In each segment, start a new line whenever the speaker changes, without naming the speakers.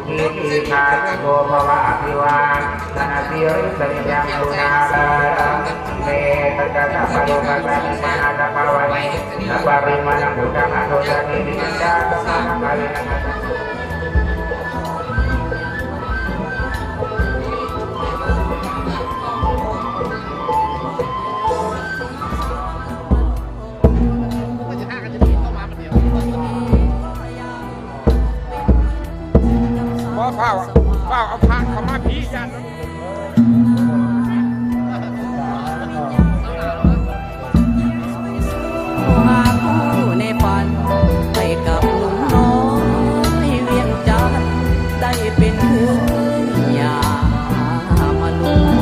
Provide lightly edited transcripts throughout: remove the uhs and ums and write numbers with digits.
ขีทีคาโยภวะอภิวาสนาติริสัญญังตุนาลาเมตตะสัพพะโลกัสสะมานาตะภะวันสัพพะริมาณพุทธังอโทจานิวิญญาณสัมมารินะ
เฝ้าเอาพระเขามาผียัน
หาคู่ในฝันไปกับหนุ่มน้อยเวียงจันทน์ได้เป็นเพื่อนยามาลุ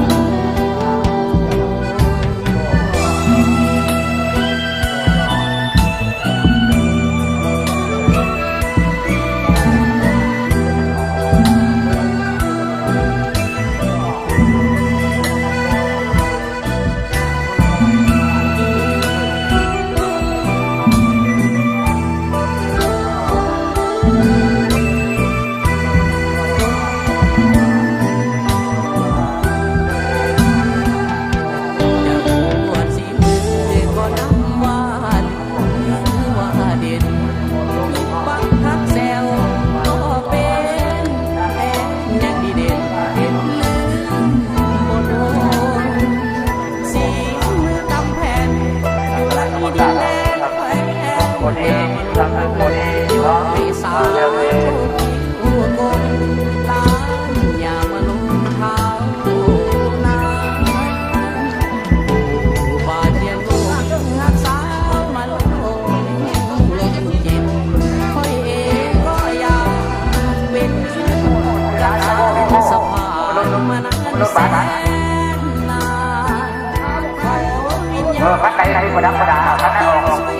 พักไก่ประดับประดาพักไก่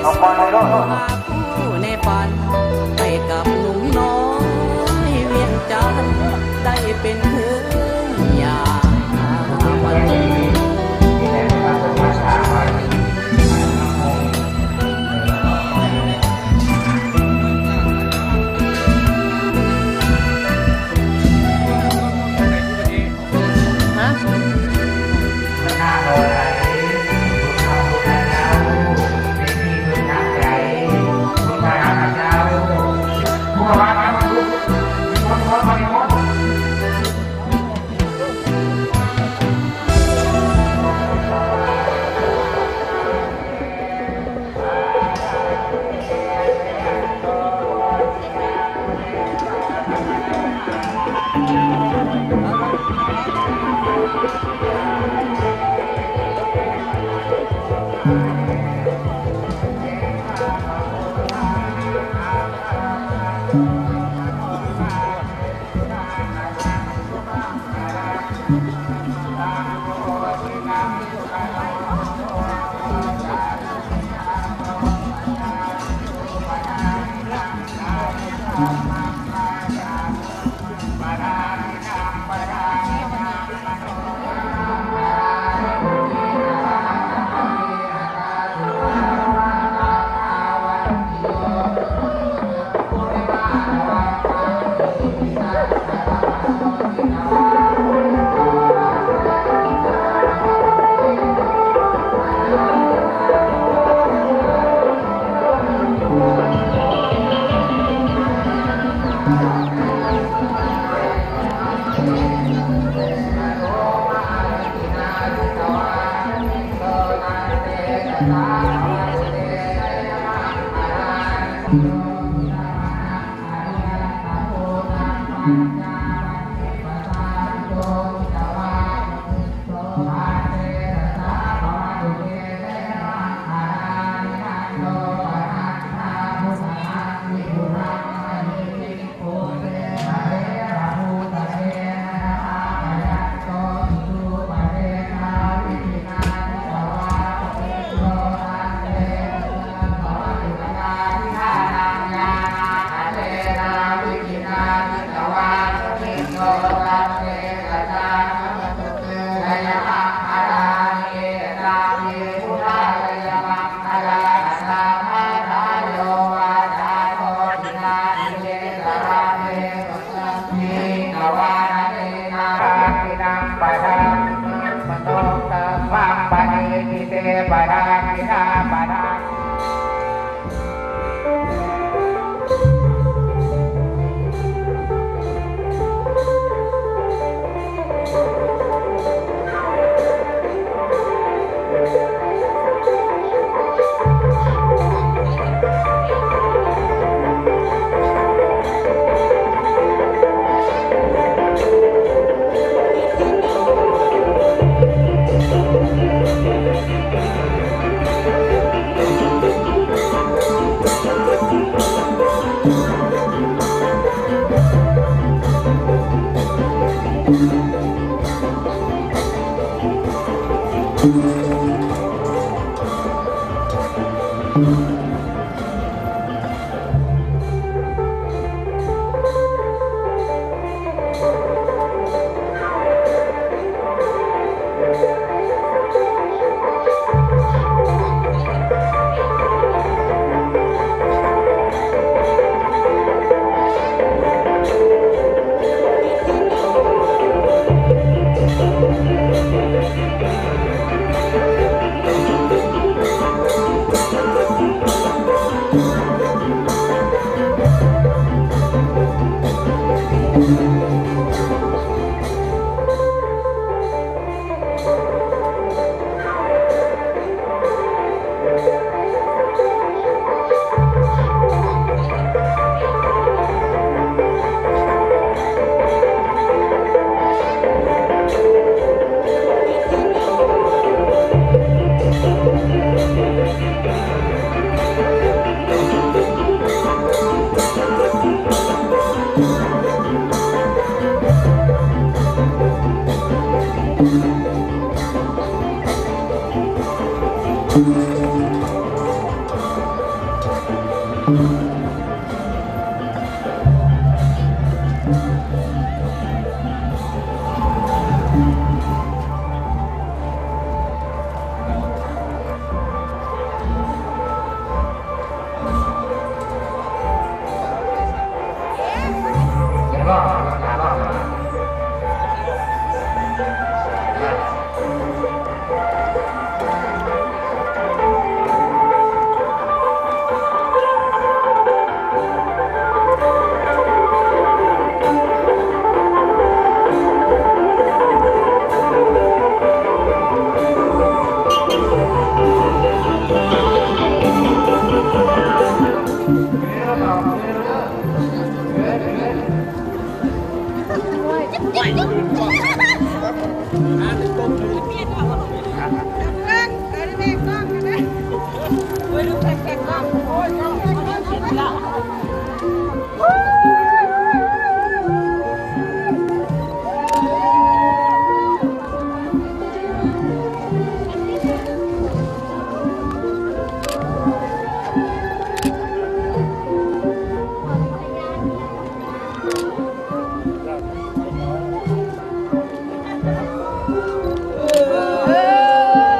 ออกก่อนเลยลูก
ในฝันไปกับหนุ่มน้อยเวียงจันทน์ได้เป็นเพื่อนยามาลุ
ปะทางนิทาปะทาง
เ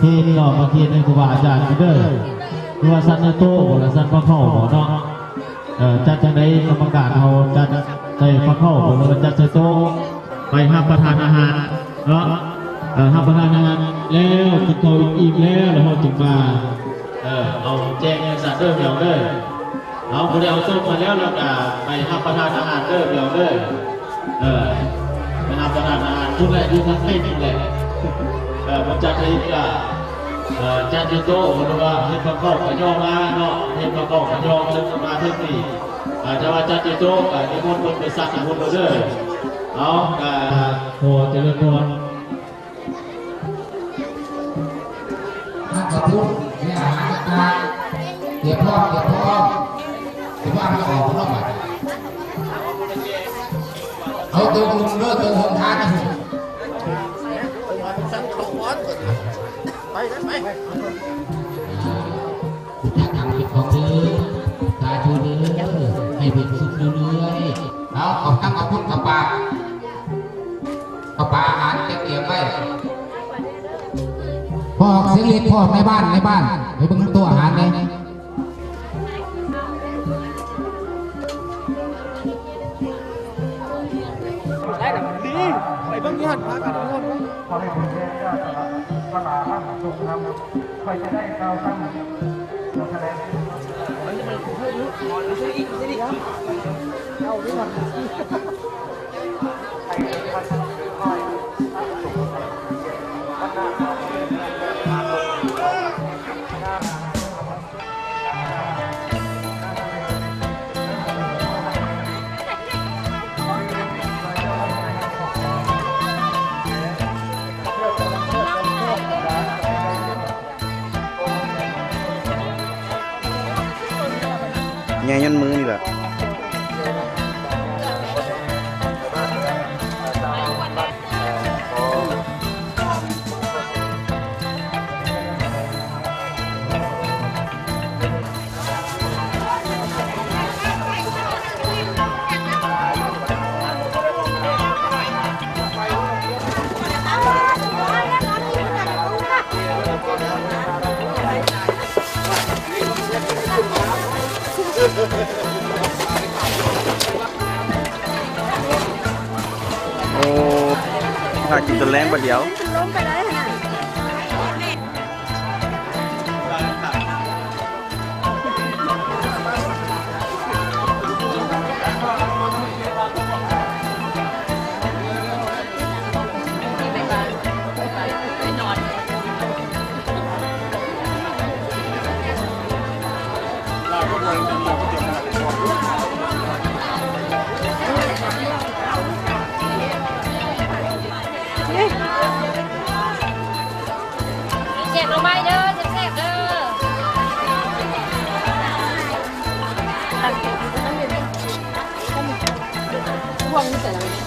ที่ก็มาเทียนในครูบาอาจารย์เด้อหรือว่าสันในโต๊ะหรือสันพระเข้าบ่เนาะจัดจังไดกรรมการเขาจัดใส่พระเข้าหรือว่าจัดใส่โต๊ะไปรับประทานอาหารเนาะรับประทานอาหารแล้วกินข้าวอิ่มแล้วเราจึงมาเอาแจกเงินสัตว์เด้อเดี๋ยวเด้อเอาคนเดียวส่งมาแล้วเราก็ไปรับประทานอาหารเด้อเดี๋ยวเด้อไปรับประทานอาหารทุกแหละทุกทั้งเส้นแหละมันจัดให้จัดยูโต้หรือว่าเห็นประกอบกับย่อมาเนาะเห็นประกอบกับย่อเริ่มมาเท่านี้จะว่าจัดยูโต้กับนิมนต์คนไปสักนิมนต์มาเด้อเอาโหเจริญพร
นั่นกระพุ้งเนี่ยอาหารต่างเดี๋ยวพ่อเดี๋ยวว่ามันออกรอบเอาตัวลุงเลิกตัวหงทานนะถ้าทำเป็นของเดือตาชูเดือให้เป็นสุดเรื่อยๆเอาขอบตั้งขอบคุณกับปลาอาหารเตรียมไว้พ่อเสียงเรียกพ่อในบ้านไปเบิ่งตัวอาหารเลย
ดีไปเบิ่งยอดพากันทุกคน
ขอให้คุณแม่เจ้าสละพระบาทมั่นคงทำคอยจะได้เก้าตั้งเราแสดง
แง่ยันมือนี่แหละโอ้พากินจนแรงประเดี๋ยว
เจ็บลงไปเด้อเจ็บเด้อพวงนี่เสร็จแล้ว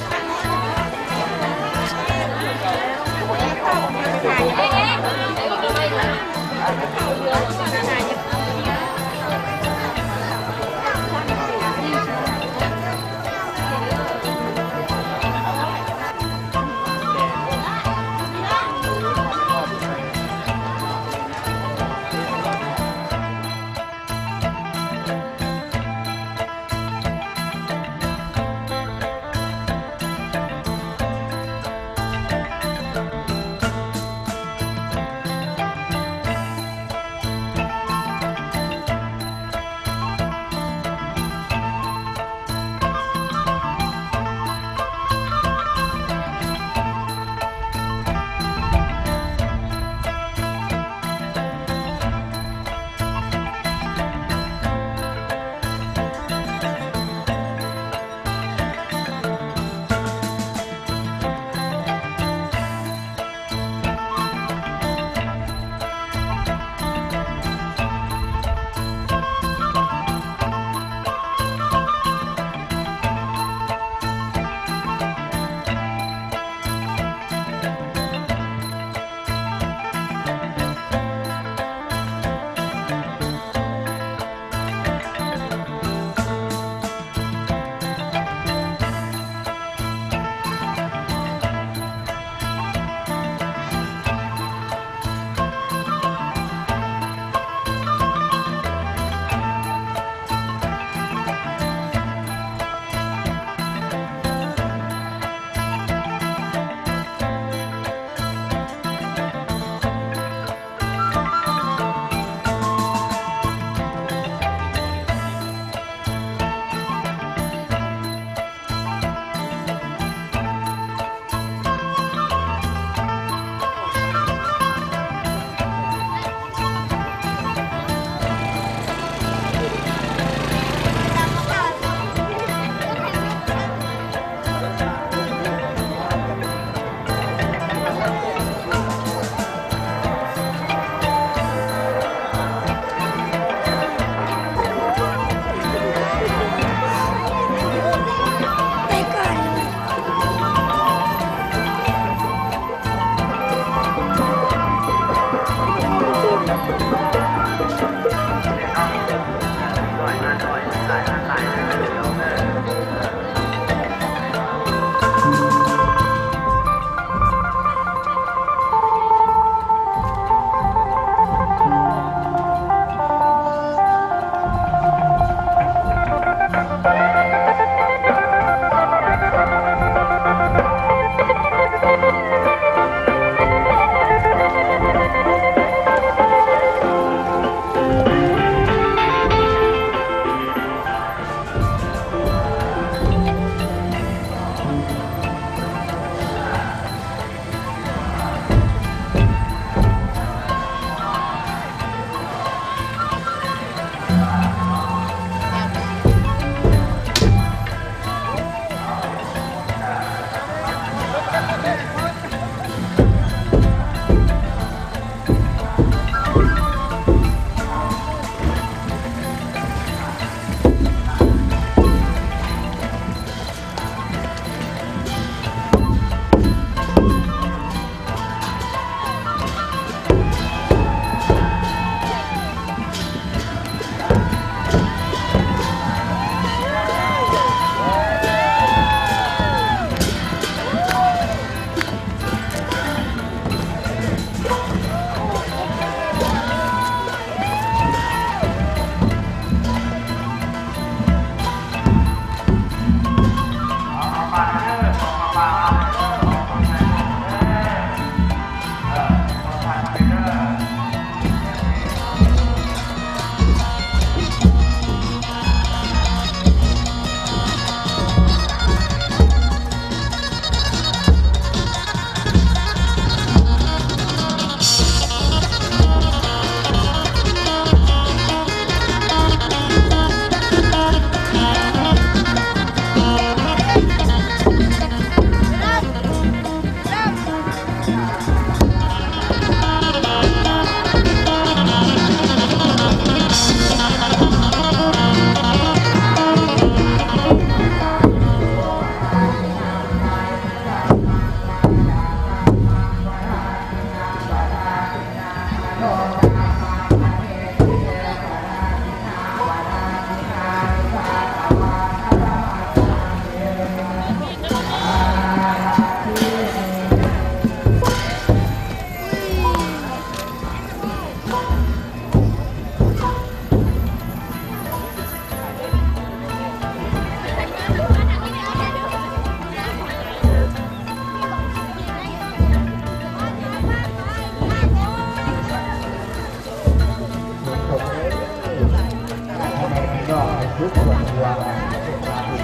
ทุกคนรวมกันเป็นความผิด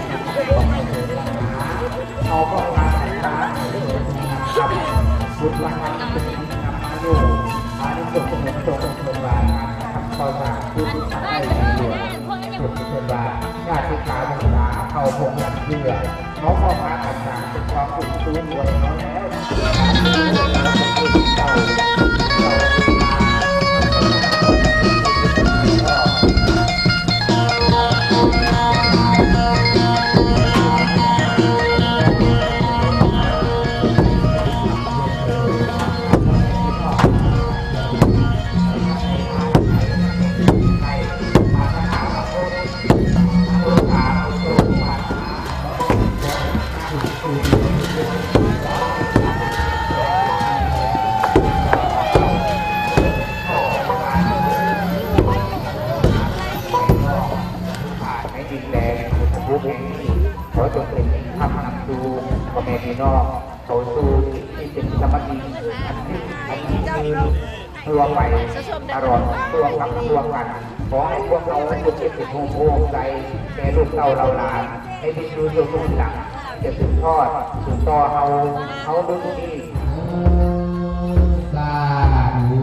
ของคนเดินเอาก็มาใส่ตาครับบุญวัฒน์เป็นนำมาดูอานิสงส์ของตนตนบาทำข้อสารผู้ที่ทำให้ดีหลวงสุดตนบาญาติขาบุญตาเขาพงยันเชื่อเขาข้อมาต่างๆเป็นความสุขตัวรวยเขาแล้วขอจงเป็นธรรมนำสู่พ่อแม่พี่น้องเขาสู่ที่เป็นสมาธิอันนี้คือตัวไปตลอดตัวกับตัวกันขอให้พวกเราทุกคนเป็นโฮมใจแก่ลูกเต่าเราหลานให้ที่ดูดูดูหลังจะถึงทอดถึงต่อเขาดูที่สาธุ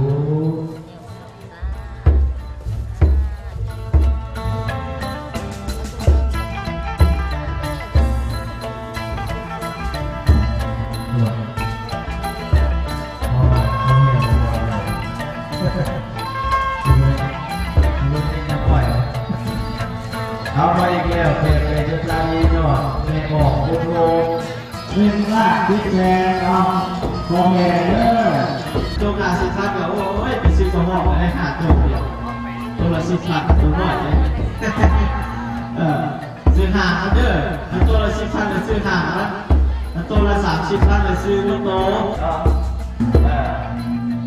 เอาไปอีกแล้วเป็นจะใจเนาะเป็นบอกคุณโลเป็นลาดดิแลเอาพอแม่เด้อตัวกาสิคัดก็โอ้ยเป็นซื้อกระห้องได้หาตัวเดียวตัวละ10 พันตัวน้อยเลยซื้อหาเด้อตัวละ10 พันเลยซื้อหาตัวละ30 พันเลยซื้อลูกโต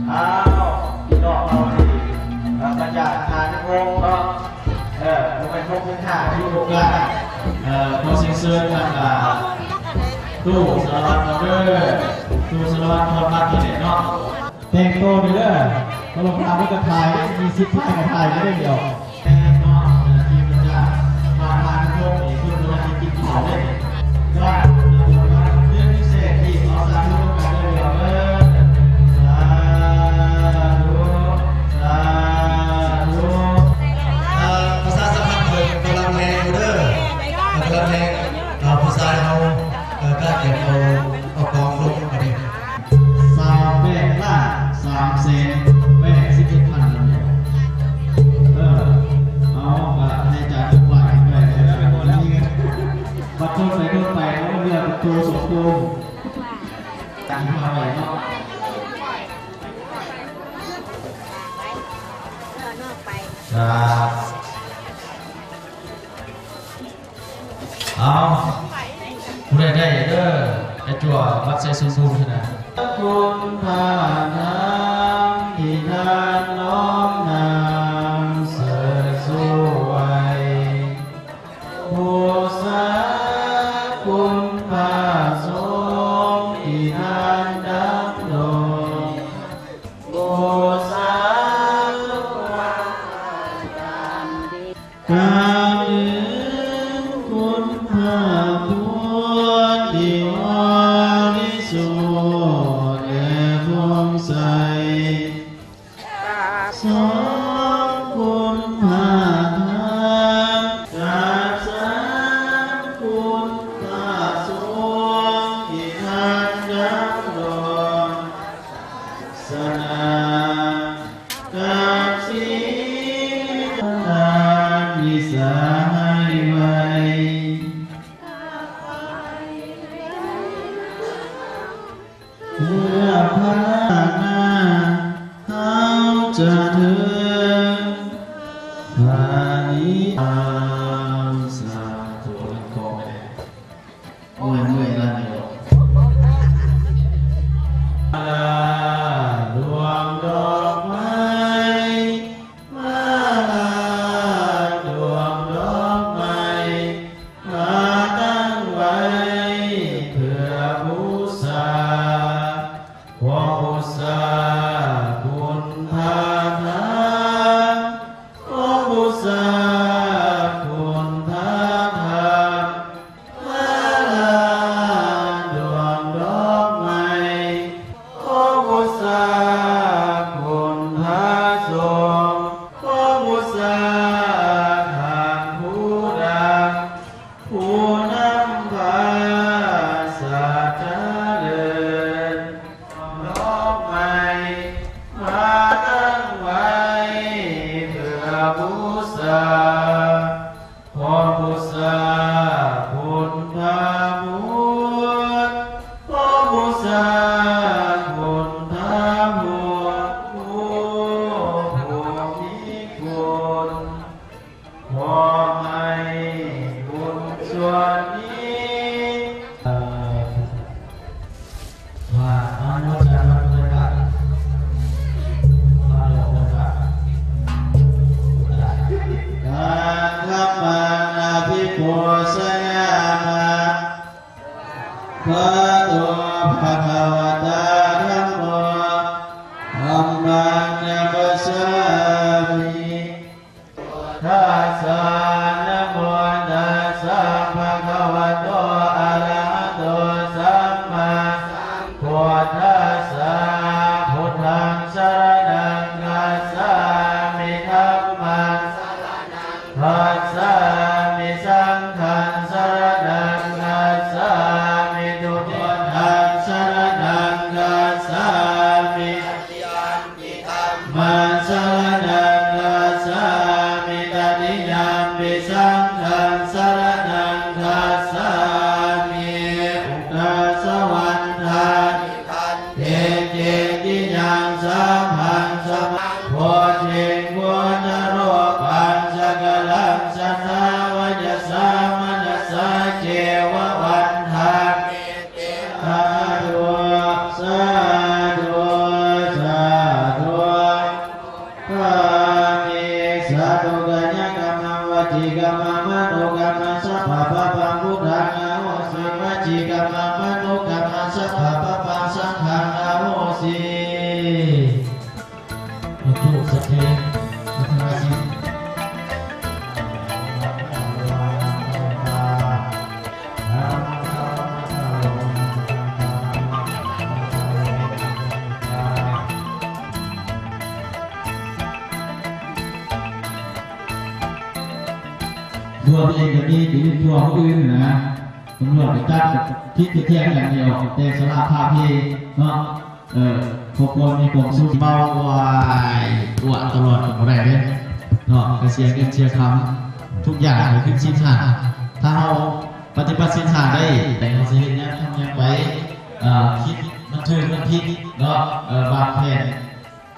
เอาพี่น้องเอาดีประหยัดทานโง่เนาะผมไปพบคุณค่าที่โรงงานโปรเซสเซอร์ต่างๆตู้สารวัตรเดอร์ตู้สารวัตรทอดมันที่ไหนเนาะแต่งตัวไปเด้อเราลงทำด้วยกระทายมีซิปที่กระทายไม่ได้เดียวแต่เนาะที่มันจะมาทานพวกนี้คุณจะกินข้าวได้ก็เรื่องพิเศษที่เราสร้างร่วมกันได้เดียว
ภาษาสำคัญเลยกำลังแรงเด้อกำลังแรงภาษาเราก็เก็บเอากองลงมาดิ
3 แบกล่า3 เซนแบก11 พันเอาให้จ่ายทุกวันแบกไปหมดแล้วบัดต้นไปต้นไปแล้วเรือประตูสมบูรณ์ตั้งมาไว้เนาะเอาผู้ใดได้เด้อไอ้จั่ววัดใส่สมบูรณ์ขนาดคุณพาน้ำที่นานน้อมนำเสริญสู้ไว้ผู้สาคุณพาสมที่นานดำลงผู้สาการคุณพาผู้ที่วานิสุและพวงใสสองคุณพาทางจากสามคุณพาสวงที่ทานดับดวงสนากับสีนิสายไว้เพื่อพาหน้าเขาจะถึงพานิอามสาธุแล้วก็เมื่อยแล้วเนี่ยดวงดอกไม้มาลาดวงดอกไม้มาตั้งไว้เพื่อบูชาขอบูชาคุณพาทานขอบูชาคุณพ สามิทัสสะนะโมตัสสะภะคะวะโตอะระหะโตสัมมาสัมพุทธัสสะพุทธังสรณังคัจฉามิธัมมังสรณังคัจฉามิสังฆังสรณังคัจฉามิทุติยัมสรณังคัจฉามิมังสรณังคัจฉามิตติยัมปิสังฆังสรณังคัจฉามิอุตตสวันทันเทเจติยังสัมพังสมังโพธิพุทธโรปังสกลังสนาวจสามนัสสะเจวะวันทังสาธุสาธุสาธุกามิสาธุกัญญกรรมวจีกรรมมโนกรรมสัพพะปังพุทธังอโหสิวจีกรรมมโนกรรมสัพพะปังสังฆังอโหสิทุกสัพเพสัทธาสิตัวเองก็มีอยู่ตัวผู้อื่นนะตำรวจจับคิดเที่ยงอย่างเดียวแต่สลาภาพีเนาะพวกคนมีผมสู้เบาไหวอวดตลอดอะไรเนี่ยเนาะกระเสียเงินเชียร์คำทุกอย่างขึ้นชิ้นหาถ้าเราปฏิบัติชิ้นหาได้แต่เราจะเห็นเนี่ยทำยังไงคิดมันถูกมันผิดเนาะวางแผน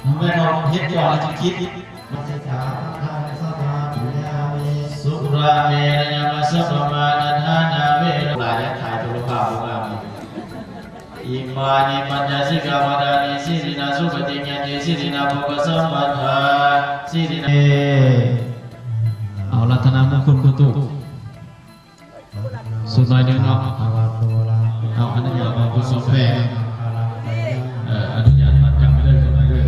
ทำให้เราเฮ็ดก่อนแล้วจะคิดมันจะถามทางสมาธิสุราเมรยมัสสมานันทานาเวรหลายและถ่ายโทรภาพของเราอิมานิปัญญสิกามดานิสิรินาสุปฏิญญาณิสิรินาภุกสัมปัฏฐาสิรินาเอารัตนามงคลคุณตุสุดน้อยนึงเนาะเอาอนุญาตมาคุณสมแพงอนุญาตมาจับไปเลยสุดน้อยเลย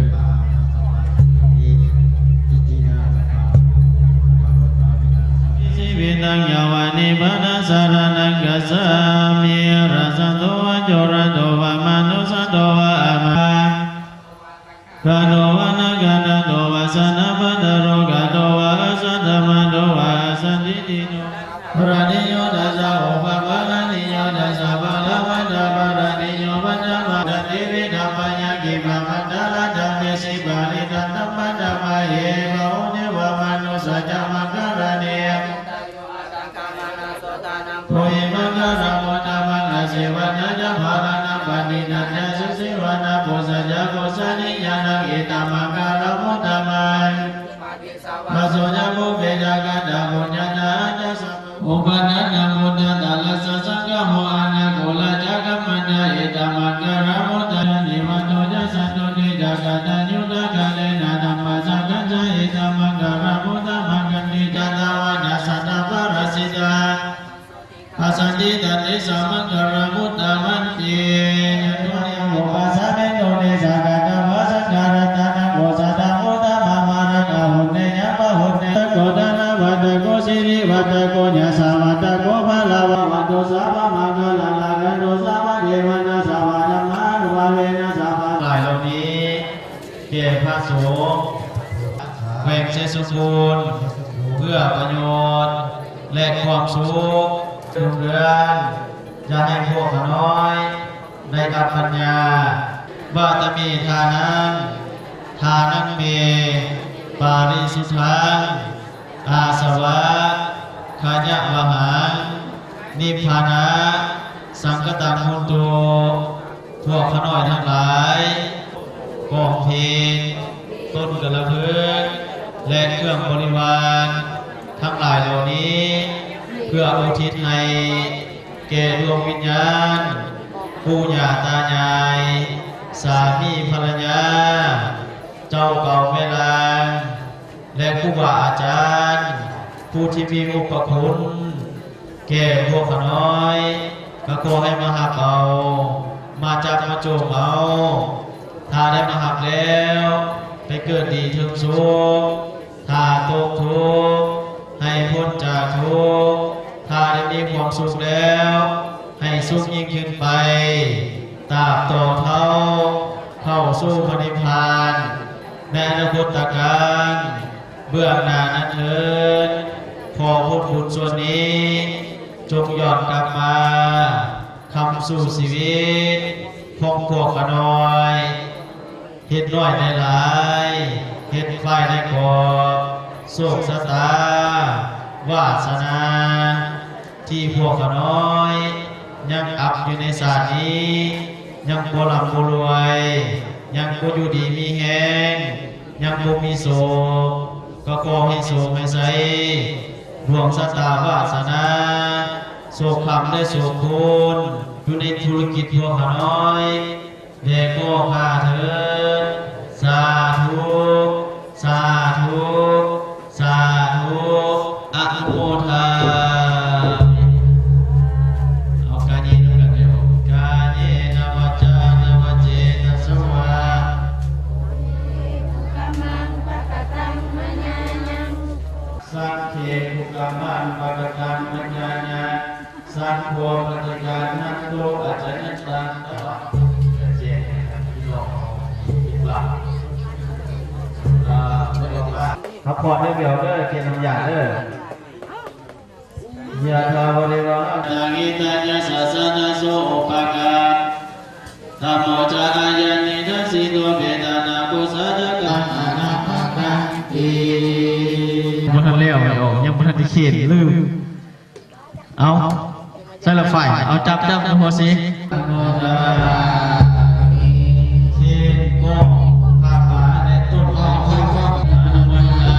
วินังยาวานิบานาสารนังกัสสามิราสันโตวะโจระโตวะมนุสันโตวะอามาคาโนวะนากานาโตวะสันนาปัตโรกาโตวะสันธมันโตวะสันติติโนพระนิโยดัสสะโอภะภะคะนิโยดัสสะภะละวะตะภะระนิโยปัญญามะตติวิธัมมัญญกิมะมันตะระธัมเมสิบาลิตันธัมมัญญมะเยภะโอเนวะมนุสัจจมังคะระเนโพหิมังคะระโมตมังอาเสวะนะจะภารานะปณินันจะสุเสวะนะโพสัจจะโพสนิญาณังอิตามังคะระโมตมังมาโสญะโมเปจากะตะโมญะนะจะสัมอุปนันนะโมตตะลัสสะสังฆโมอานะโกลาจักะมันนะอิตามังคะระโมตนะนิวัตโตจะสันโตนิจักะตะยุตตะกะเลนะธัมมะสังฆังจะอิตามังคะระโมตมังกันติจัตตาวะนะสัตตะปะรสิตาอาสันติตันติสัมมังคารามุตตะมันติยันตุนิโมปัสสะเมโตเนสะกะตะวะสังฆารัตนะโกสัตตะโมตะมะมาระกะหุนเนยะปะหุนเนตะโกตะนะวัตตะโกสิริวัตตะโกญะสาวัตตะโกภะลาวะวัตโตสัพพะมังคลังลากันโตสัพพะเทวนะสัพพะธัมมานุภาเวนะสัพพะหลายเหล่านี้แก่พระสงฆ์แบ่งเสสมบูรณ์เพื่อประโยชน์และความสุขเรือนจะให้พวกน้อยในกับปัญญาว่าจะมีทานังเมปาริสุทธังอาสวะขายะวหังนิพพานะสังกตังมุนโตพวกขน้อยทั้งหลายกองเพลงต้นกระเพื่อนและเครื่องบริวารทั้งหลายเหล่านี้เพื่ออุทิศให้แก่ดวงวิญญาณปู่ย่าตายายสามีภรรยาเจ้าเก่าแม่ลางและครูบาอาจารย์ผู้ที่มีอุปคุณแก่พวกน้อยก็ขอให้มาหักเอามาจับมาโจมเอาถ้าได้มาหักแล้วไป ให้เกิดดีถึงสุขถ้าตกทุกข์ให้พ้นจากทุกข์ถ้าได้มีความสุขแล้วให้สุขยิ่งขึ้นไปตราบต่อเท่าเข้าสู่พระนิพพานในอนาคตการเบื้องหน้านั้นเถิดขอพุทธคุณส่วนนี้จงย้อนกลับมาคำสู่ชีวิตของพวกขน้อยเฮ็ดน้อยในหลายเฮ็ดฝ่ายในกอบโศกสตาวาสนาที่พวกขน้อยยังอับอยู่ในศาสตร์นี้ยังบ่ร่ำบ่รวยยังบ่อยู่ดีมีแฮงยังบ่มีโศกก็ขอให้โศกให้ใสดวงชะตาวาสนาโศกคำได้โศกคุณอยู่ในธุรกิจพวกขน้อยแด่ก็พาเถิดสาธุสาธุสาธุอนุโมทนาเอาการนี้ด้วยกันเดียวการนี้นวัจจานวัจเจนะสวะสังเขปุกามันปะกตังมัญญาญาสังโฆปฏิญาณัตโตอาจารย์ตังตวะเจพี่น้องอีกหลักครับพอได้เดียวเด้อเจนำยาเด้อยาทาวริวะทางิตาญาสัสนาโสปะกาธรรมโมจาอายันนิทัสสิโตเวทนาปุสัจกังอนาคาคังติมันทันเลี้ยวไม่ออกยังมันทันที่เขียนลืมเอาใส่ละฝ่ายเอาจับนะหัวสิโมตาเทียนโกภาพาในต้นข้าวข้าวข้าวอนุมันตา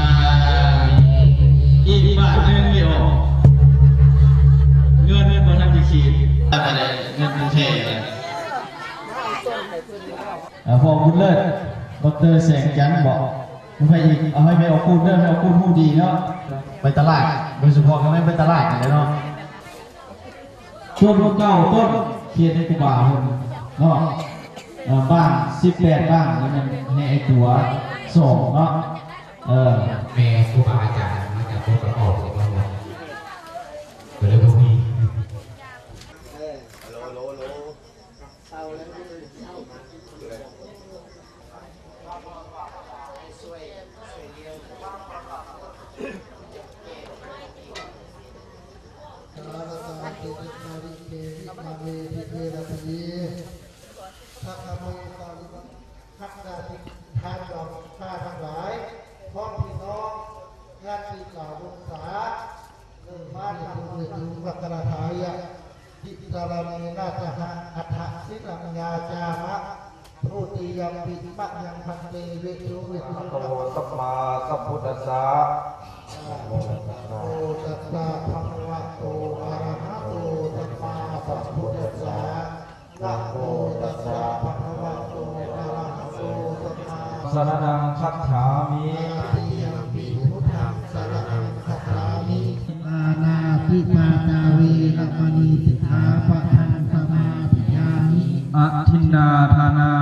อีกบาทหนึ่งไม่ออกเงินมันทันที่เขียนอะไรเงินมันเท่เลยพอคุณเลิศดร.แสงจันทร์บอกคุณไปอีกเอาให้ไปเอาคูณเด้อให้เอาคูณผู้ดีเนาะไปตลาดโดยเฉพาะก็ไม่ไปตลาดกันเลยเนาะต้นเก้าต้นเขียนในกุบาคนเนาะบ้าน18บ้านแล้วมันในไอ้ตัว2เนาะ
แม่ครูบาอาจารย์มาจากตัวประกอบของเราก็เลยพวกนี้
สัมมาสัมพุทธัสสะนะโมตัสสะภะคะวะโตอะระหะโตสัมมาสัมพุทธัสสะนะโมตัสสะภะคะวะโตอะระหะโตสัมมาสรณังคัจฉามิติยัมปิพุทธังสรณังคัจฉามิอานาภิปาตาเวระมณีสิกขาปะทังสมาธิยามิอะทินนาทานา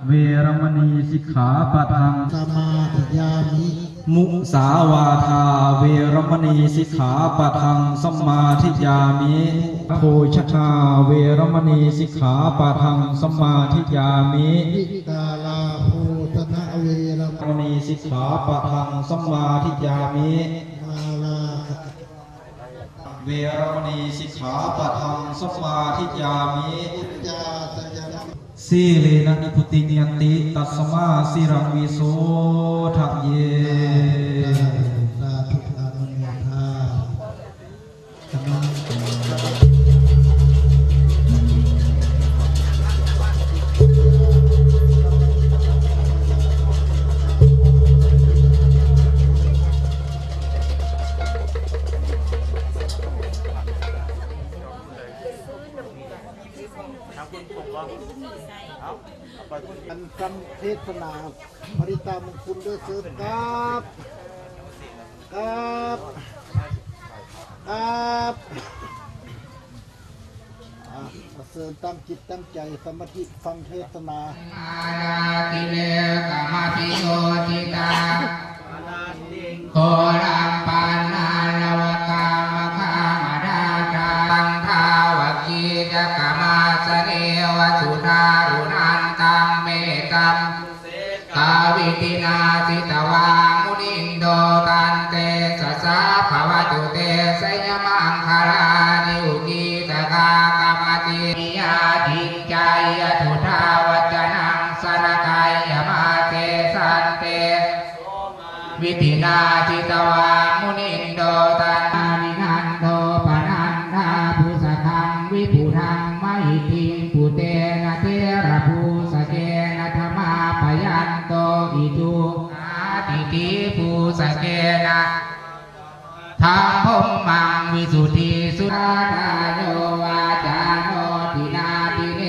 เวรมณีสิกขาปะทังสมาธิยามิมุสาวาทาเวรมณีสิกขาปะทังสัมมาทิยามิโภชนาเวรมณีสิกขาปะทังสัมมาทิยามิวิกาลาโภชนะเวรมณีสิกขาปะทังสัมมาทิยามิมาลาเวรมณีสิกขาปะทังสัมมาทิยามิสีเลนะนิพุติเนียติตัสมาสีรังวิโสทะเยสาธุอนุโมทนาอันคำเทศนาปริตามงคลด้วยเสริมครับครับ เสริญตั้งจิตตั้งใจสมาธิฟังเทศนา
อาณาติเลกามาติโยติตาโคลัมปันนานวกามคามาดาจังทาวกีจักมาสเนวสุทารุนันตังเมตัมกาวิตินาสิตวามุนินโดตันเตสสะภวตุเตสยมังคารานิอุกิตกากามติยาทิจายทุทาวัจนังสนกายมาเตสันเตวิตินาจิตวามุนินโดตันอานินันโทปนันทาภูสทังวิภูทังมหิติงปุเตนะเทระภูสเกนะธรรมาปยันโตอิจุอาติติภูสเกนะธรรมพมมังวิสุทธิสุราธาโยวาจาโนตินาติเน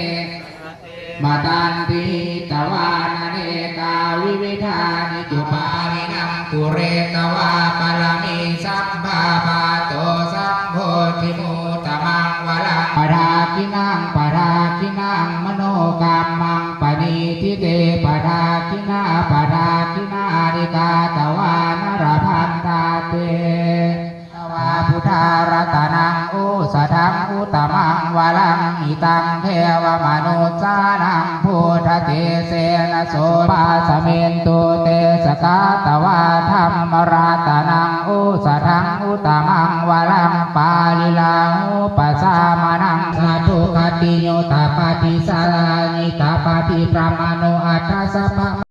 มาตันติตวานาเนกาวิวิธานิจุปานินังปุเรตวาปลามิสัมภาปาโตสัมโพธิมุตมังวลังปะทาคินังปะทาคินังมโนกรรมังปณิทิเตปะทาคินาปะทาคินานิกาตวานรพันธาเตวาพุทธารัตนังอุสถังอุตมังวลังอิตังเทวมนุสานังพุทธเตเสนะโสปาสเมนตุเตสกาตวาธรรมรัตนังอุสถังอุตมังวลังปาลิลาอุปสามานังสาธุคติโยตาปฏิสารานิตาปฏิปรามโนอัตถสัพพะ